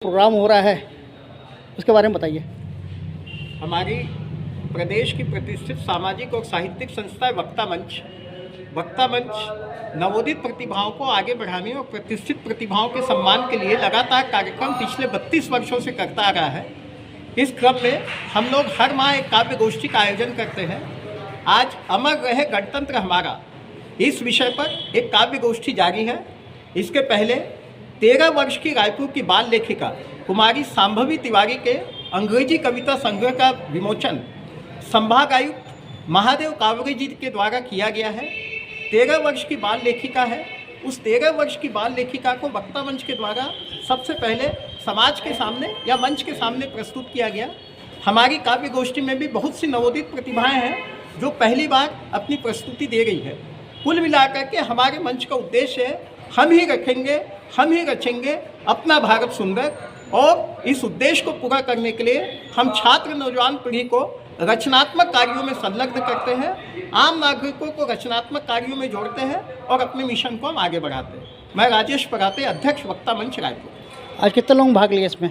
Programme हो रहा है उसके बारे में बताइए। हमारी प्रदेश की प्रतिष्ठित सामाजिक और साहित्यिक संस्था है वक्ता मंच। वक्ता मंच नवोदित प्रतिभाओं को आगे बढ़ाने और प्रतिष्ठित प्रतिभाओं के सम्मान के लिए लगातार कार्यक्रम पिछले 32 वर्षों से करता आ रहा है। इस क्रम में हम लोग हर माह एक काव्य गोष्ठी का आयोजन करते हैं। आज अमर रहे गणतंत्र हमारा, इस विषय पर एक काव्य गोष्ठी जारी है। इसके पहले 13 वर्ष की रायपुर की बाल लेखिका कुमारी सांभवी तिवारी के अंग्रेजी कविता संग्रह का विमोचन संभाग आयुक्त महादेव कावरे जी के द्वारा किया गया है। 13 वर्ष की बाल लेखिका है। उस 13 वर्ष की बाल लेखिका को वक्ता मंच के द्वारा सबसे पहले समाज के सामने या मंच के सामने प्रस्तुत किया गया। हमारी काव्य गोष्ठी में भी बहुत सी नवोदित प्रतिभाएं हैं जो पहली बार अपनी प्रस्तुति दे रही है। कुल मिलाकर के हमारे मंच का उद्देश्य है हम ही रखेंगे, हम ही रचेंगे अपना भारत सुंदर, और इस उद्देश्य को पूरा करने के लिए हम छात्र नौजवान पीढ़ी को रचनात्मक कार्यों में संलग्न करते हैं, आम नागरिकों को रचनात्मक कार्यों में जोड़ते हैं और अपने मिशन को हम आगे बढ़ाते हैं। मैं राजेश पराते, अध्यक्ष वक्ता मंच रायपुर। आज कितने लोग भाग लिए इसमें?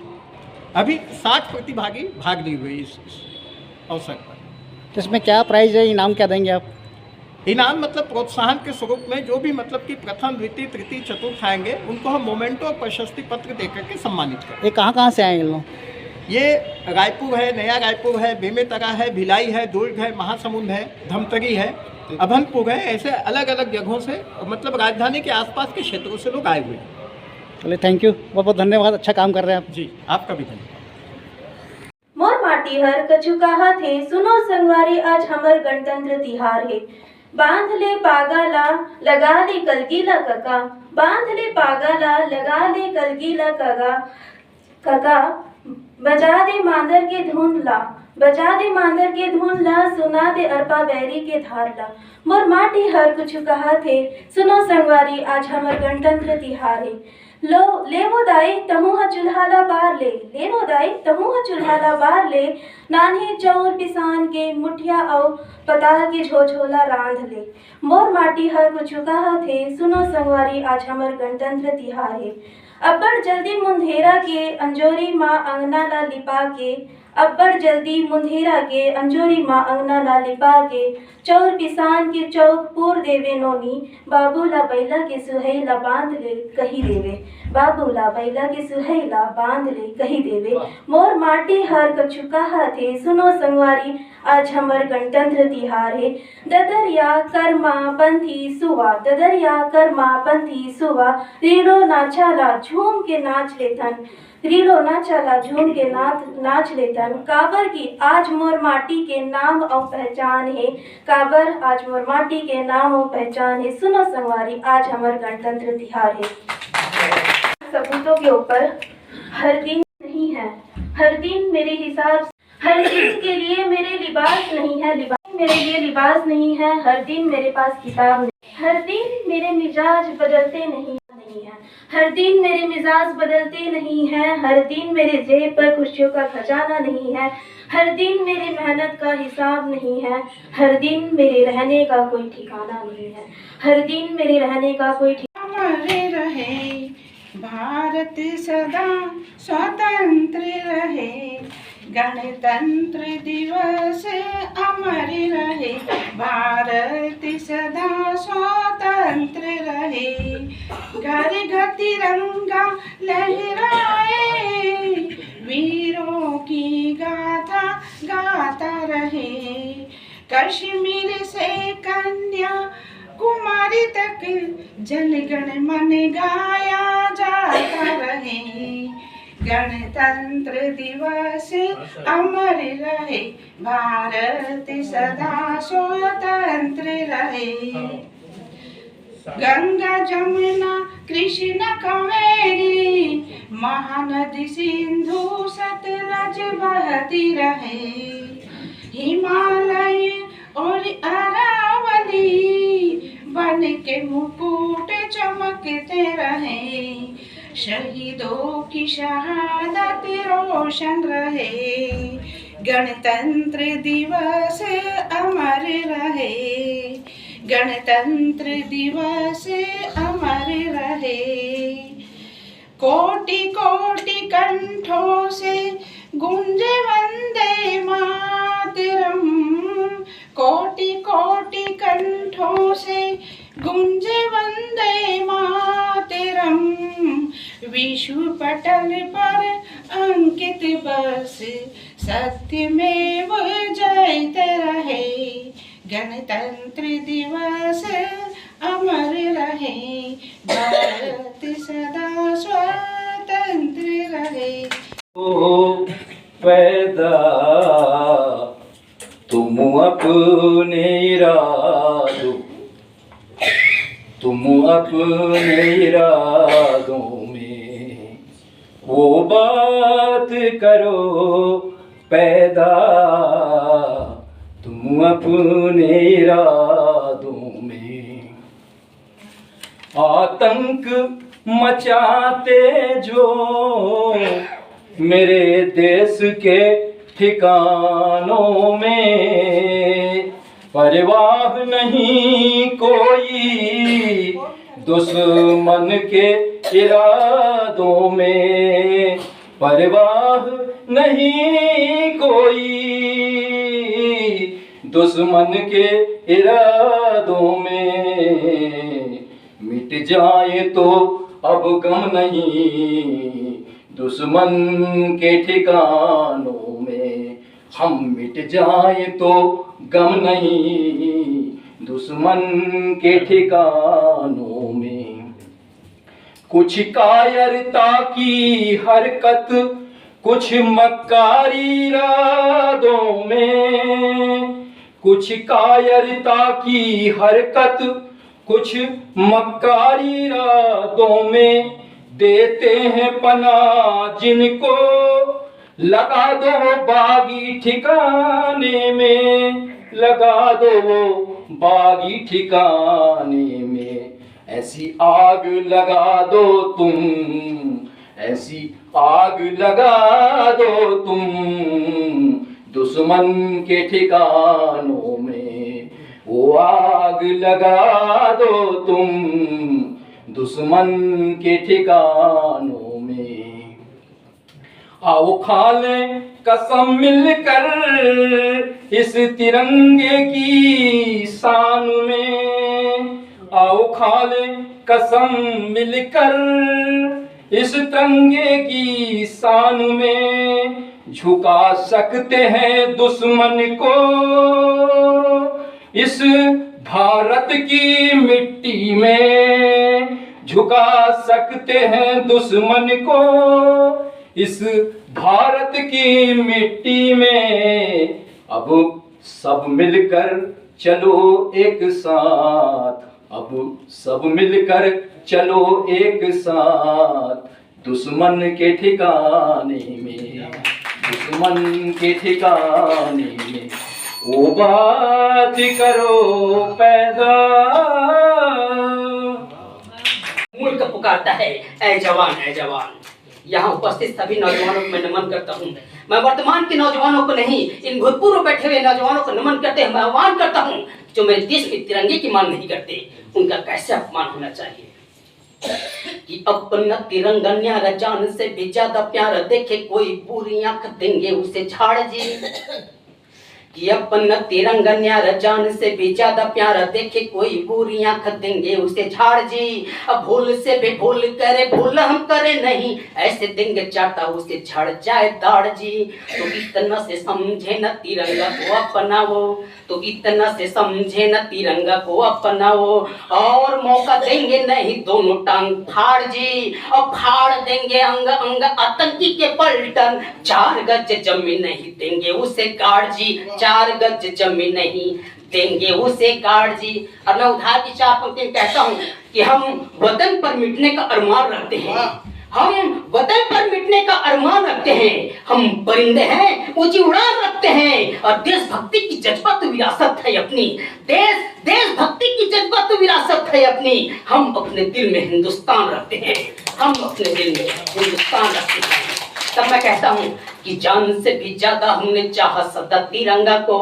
अभी 60 प्रतिभागी भाग लिए हुए इस अवसर पर। तो इसमें क्या प्राइज़ है, इनाम क्या देंगे आप? इनाम मतलब प्रोत्साहन के स्वरूप में जो भी मतलब कि प्रथम, द्वितीय, तृतीय, चतुर्थ आएंगे उनको हम मोमेंटो और प्रशस्ति पत्र देकर के सम्मानित करें। ये कहाँ से आए ये लोग? ये रायपुर है, नया रायपुर है, बेमेतरा है, भिलाई है, दुर्ग है, महासमुंद है, धमतरी है, अभनपुर है, ऐसे अलग अलग जगहों से मतलब राजधानी के आसपास के क्षेत्रों से लोग आए हुए हैं। चलिए, थैंक यू, बहुत बहुत धन्यवाद, अच्छा काम कर रहे हैं आप। जी, आपका भी धन्यवाद। मोर माटी हर कछु कहा थे, सुनो संगवारी आज हमर गणतंत्र तिहार है। बांध ले पागाला लगा ले कलगीला कका, बांध ले पागाला लगा ले कलगीला कका, कका बजा दे मांदर के धुन ला, बजा दे मांदर के धुन ला, सुना दे अरपा बैरी के धार ला। मोर माटी हर कुछ कहा थे, सुनो संगवारी आज हमर गणतंत्र तिहार है। लो ले वो दाई तमुह चुल्हाला बार ले वो दाई तमुह चुल्हाला बार ले, नान्हे चौर पिसान के मुठिया औ पताल के झोझोला रांध ले। मोर माटी हर कुछ कहा थे, सुनो संगवारी आज हमर गणतंत्र तिहार है। अब्बड़ जल्दी मुंधेरा के अंजोरी माँ अंगना ला लिपा के, अब्बड़ जल्दी मुंधेरा के अंजोरी माँ अंगना ला लिपा के, चौर पिसान के चौक पूर देवे नोनी, बाबूला बैला के सुहैला बांध ले कही देवे, बाबूला बैला के सुहैला बांध ले कही देवे। मोर माटी हर कछु कहा थे, सुनो संगवारी आज हमर गणतंत्र तिहार है। ददरिया कर्मा पंथी सुवा, ददरिया कर्मा पंथी सुवा, रीड़ो नाचाला झूम के नाच लेथन, रीलो नाचाला झूम के नाच लेतन। काबर की आज मोर माटी के नाम और पहचान है, काबर आज मोर माटी के नाम और पहचान है। सुनो संगवारी आज हमर गणतंत्र तिहार है। सबूतों के ऊपर हर दिन नहीं है, हर दिन मेरे हिसाब, हर दिन के लिए मेरे लिबास नहीं है, लिबास मेरे लिए लिबास नहीं है, हर दिन मेरे पास किताब नहीं, हर दिन मेरे मिजाज बदलते नहीं है, हर दिन मेरे मिजाज बदलते नहीं हैं, हर दिन मेरे जेब पर खुशियों का खजाना नहीं है, हर दिन मेरे मेहनत का हिसाब नहीं है, हर दिन मेरे रहने का कोई ठिकाना नहीं है, हर दिन मेरे रहने का कोई ठिकाना। अमर रहे भारत सदा स्वतंत्र रहे, गणतंत्र दिवस अमर रहे, भारत सदा स्वतंत्र रहे, घर घर तिरंगा लहराए, वीरों की गाथा गाता रहे, कश्मीर से कन्या कुमारी तक जनगण मन गाया जाता रहे, गणतंत्र दिवस अमर रहे, भारत सदा स्वतंत्र रहे। गंगा जमुना कृष्ण कावेरी, महानदी सिंधु सतलज बहती रहे, हिमालय और अरावली बन के मुकुट चमकते रहे, शहीदों की शहादत रोशन रहे, गणतंत्र दिवस अमर रहे, गणतंत्र दिवस अमर रहे। कोटि कोटि कंठों से गूंजे वंदे मातरम, कोटि कोटि कंठों से गूंजे वंदे मातरम। विश्व पटल पर अंकित बस सत्यमेव जयते रहे, गणतंत्र दिवस अमर रहे, भारत सदा स्वतंत्र रहे। ओ पैदा तुम अपने इरादों, तुम अपने इरादों में वो बात करो पैदा, तुम अपने इरादों में। आतंक मचाते जो मेरे देश के ठिकानों में, परवाह नहीं कोई दुश्मन के इरादों में, परवाह नहीं कोई दुश्मन के इरादों में। मिट जाए तो अब गम नहीं दुश्मन के ठिकानों में, हम मिट जाए तो गम नहीं दुश्मन के ठिकानों में। कुछ कायरता की हरकत, कुछ मक्कारी इरादों में, कुछ कायरता की हरकत, कुछ मक्कारी इरादों में। देते हैं पनाह जिनको लगा दो बागी ठिकाने में, लगा दो बागी ठिकाने में। ऐसी आग लगा दो तुम, ऐसी आग लगा दो तुम दुश्मन के ठिकानों में, वो आग लगा दो तुम दुश्मन के ठिकानों में। आओ खा लें कसम मिलकर इस तिरंगे की शान में, आओ खा लें कसम मिलकर इस तिरंगे की शान में। झुका सकते हैं दुश्मन को इस भारत की मिट्टी में, झुका सकते हैं दुश्मन को इस भारत की मिट्टी में। अब सब मिलकर चलो एक साथ, अब सब मिलकर चलो एक साथ दुश्मन के ठिकाने में, दुश्मन के ठिकाने में वो बात करो पैदा। मुल्क पुकारता है ऐ जवान ऐ जवान। यहाँ उपस्थित सभी नौजवानों को मैं नमन करता हूँ। मैं वर्तमान के नौजवानों को नहीं, इन भूतपूर्व बैठे हुए नौजवानों को नमन करते हैं। मैं आह्वान करता हूँ जो मेरे देश के तिरंगे की मान नहीं करते, उनका कैसे अपमान होना चाहिए। कि अपना तिरंगा न्यारा जान से भी ज्यादा प्यारा, देखे कोई बुरी आंख देंगे उसे झाड़ जी। कि अपना तिरंगा न्यारा जान से भी ज्यादा प्यारा, देखे कोई बुरी आंख देंगे उसे झाड़ जी। अब भूल से भी भूल करे, भूल हम करे नहीं, ऐसे देंगे चाटा उसे झड़ जाए दाढ़ जी। तो इतना से समझे न तिरंगा को अपनाओ, तो इतना से समझे न तिरंगा को अपनाओ, और मौका देंगे नहीं दोनों टांग फाड़ जी। अब फाड़ देंगे अंग अंग आतंकी के पलटन, 4 गज जमीन नहीं देंगे उसे गाड़ जी, 4 गज जमीन नहीं देंगे उसे गाड़ जी। अब मैं उधार की 4 पंक्ति कहता हूँ कि हम वतन पर मिटने का अरमान रखते हैं, हम वतन पर मिटने का अरमान रखते हैं। हम परिंदे हैं, ऊंची उड़ान रखते हैं, और देशभक्ति की जज्बा तो विरासत है अपनी, देशभक्ति की जज्बा तो विरासत है अपनी। हम अपने दिल में हिंदुस्तान रखते हैं, हम अपने दिल में हिंदुस्तान रखते हैं। तब मैं कहता हूँ कि जान से भी ज्यादा हमने चाहा सदा तिरंगा को,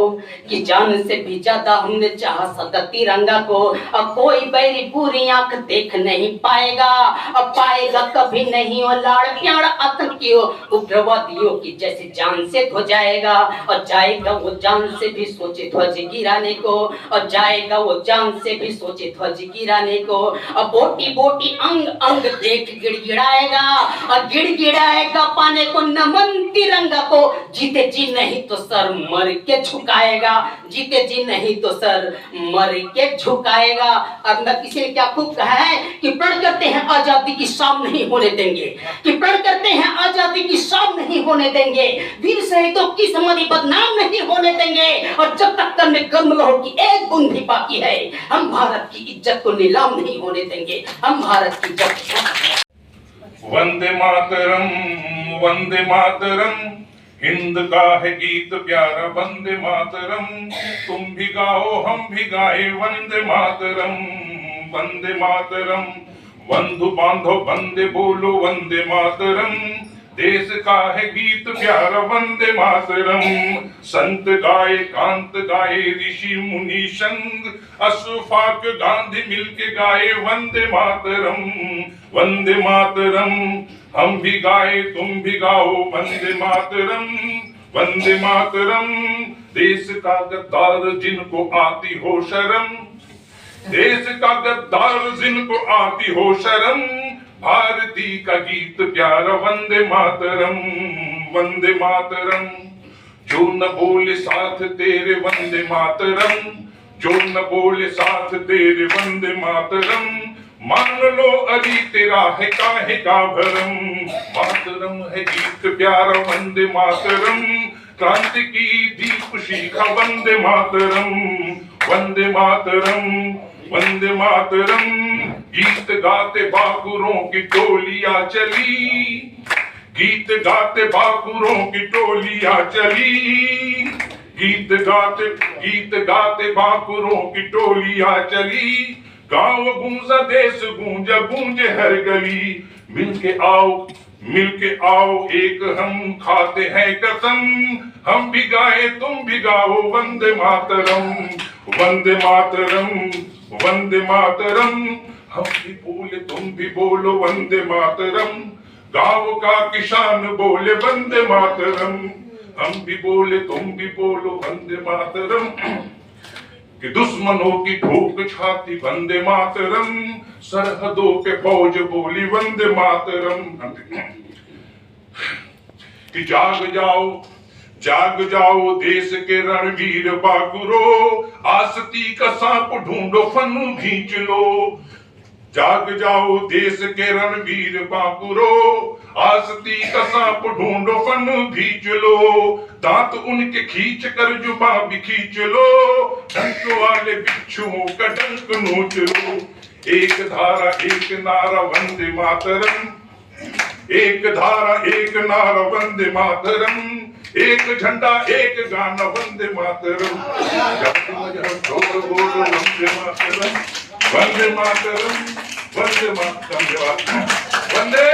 कि जान से भी ज्यादा हमने चाहा सदा तिरंगा को। अब कोई बैरी पूरी आंख देख नहीं पाएगा, अब पाएगा कभी नहीं। और लाड़ प्यार आतंकियों उग्रवादियों की जैसे जान से धो जाएगा, और जाएगा वो जान से भी सोचे ध्वज गिराने को, और जाएगा वो जान से भी सोचे ध्वज गिराने को। अब बोटी बोटी अंग अंग देख गिड़गिड़ाएगा, और गिड़गिड़ाएगा पाने को नमन तिरंगा को। जीते जी नहीं तो सर मर के झुकाएगा, जीते जी नहीं तो सर मर के झुकाएगा। और न किसी ने क्या खूब कहा है कि प्रण करते हैं आजादी की शाम नहीं होने देंगे, कि प्रण करते हैं आजादी की शाम नहीं होने देंगे, वीर शहीदों की समाधि बदनाम नहीं होने देंगे। और जब तक तन में गर्म लहू की एक बूंद भी बाकी है, हम भारत की इज्जत को नीलाम नहीं होने देंगे, हम भारत की इज्जत। वंदे मातरम, वंदे मातरम, हिंद का है गीत प्यारा वंदे मातरम। तुम भी गाओ हम भी गाए वंदे मातरम, वंदे मातरम। बंधु बांधव वंदे बोलो वंदे मातरम। देश का है गीत प्यारा वंदे मातरम। संत गाए कांत गाए ऋषि मुनि संग, अशफाक गांधी मिलके गाए वंदे मातरम, वंदे मातरम। हम भी गाए तुम भी गाओ वंदे मातरम, वंदे मातरम। देश का गद्दार जिनको आती हो शर्म, देश का गद्दार जिनको आती हो शर्म, भारती का गीत प्यारा वंदे मातरम, वंदे मातरम। जो न बोले साथ तेरे वंदे मातरम, जो न बोले साथ तेरे वंदे मातरम, मान लो अभी तेरा है काहे का भरम। मातरम है गीत प्यारा वंदे मातरम, क्रांति की दीप शिखा वंदे मातरम, वंदे मातरम, वंदे मातरम। गीत गाते बाकुरों की टोलियां चली, गीत गाते बाकुरों की टोलियां चली, गीत गाते बाकुरों की टोलियां चली। गांव गूंजा देश गूंजा गूंजे हर गली, मिलके आओ एक हम खाते हैं कसम, हम भी गाए तुम भी गाओ वंदे मातरम, वंदे मातरम, वंदे मातरम। हम भी बोले तुम भी बोलो वंदे मातरम, गांव का किसान बोले वंदे मातरम, हम भी बोले तुम भी बोलो वंदे मातरम। कि दुश्मनों की ठोक छाती वंदे मातरम, सरहदों पे फौज बोली वंदे मातरम। कि जाग जाओ देश के रणवीर बाकुरो, आसती का सांप ढूंढो फनु खींच लो। जाग जाओ देश के रणवीर बाकुरो, आसती का सांप ढूंढो फनु खींच लो। दांत उनके खींच कर जुबां भी खींच लो, डंक वाले बिच्छुओं का डंक नोच लो। एक धारा एक नारा वंदे मातरम, एक धारा एक नारा वंदे मातरम, एक झंडा एक गाना वंदे मातरम। बोलो बोलो वंदे मातरम, वंदे मातरम, वंदे मातरम, वंदे